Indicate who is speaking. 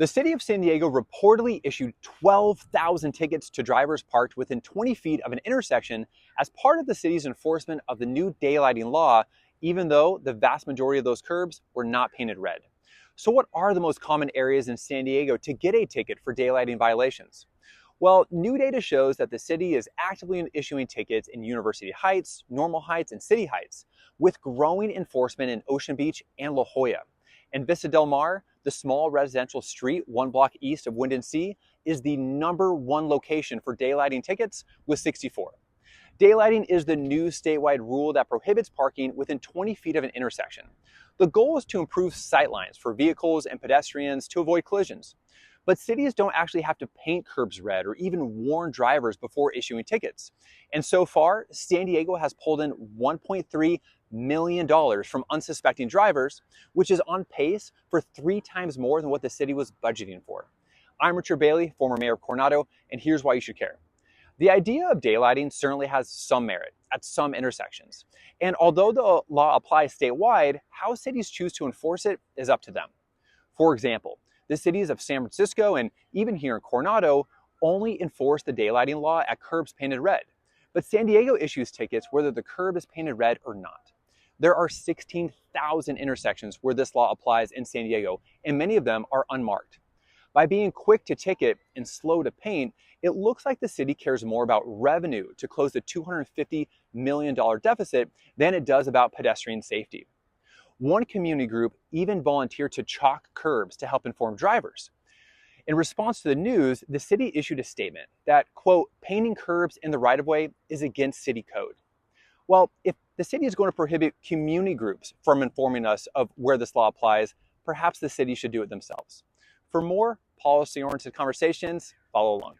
Speaker 1: The city of San Diego reportedly issued 12,000 tickets to drivers parked within 20 feet of an intersection as part of the city's enforcement of the new daylighting law, even though the vast majority of those curbs were not painted red. So what are the most common areas in San Diego to get a ticket for daylighting violations? Well, new data shows that the city is actively issuing tickets in University Heights, Normal Heights, and City Heights, with growing enforcement in Ocean Beach and La Jolla. In Vista Del Mar, the small residential street 1 block east of Wind and Sea, is the #1 location for daylighting tickets with 64. Daylighting is the new statewide rule that prohibits parking within 20 feet of an intersection. The goal is to improve sightlines for vehicles and pedestrians to avoid collisions. But cities don't actually have to paint curbs red or even warn drivers before issuing tickets. And so far, San Diego has pulled in $1.3 million from unsuspecting drivers, which is on pace for 3 times more than what the city was budgeting for. I'm Richard Bailey, former mayor of Coronado, and here's why you should care. The idea of daylighting certainly has some merit at some intersections. And although the law applies statewide, how cities choose to enforce it is up to them. For example, the cities of San Francisco and even here in Coronado only enforce the daylighting law at curbs painted red. But San Diego issues tickets whether the curb is painted red or not. There are 16,000 intersections where this law applies in San Diego, and many of them are unmarked. By being quick to ticket and slow to paint, it looks like the city cares more about revenue to close the $250 million deficit than it does about pedestrian safety. One community group even volunteered to chalk curbs to help inform drivers. In response to the news, the city issued a statement that, quote, painting curbs in the right-of-way is against city code. Well, if the city is going to prohibit community groups from informing us of where this law applies, perhaps the city should do it themselves. For more policy-oriented conversations, follow along.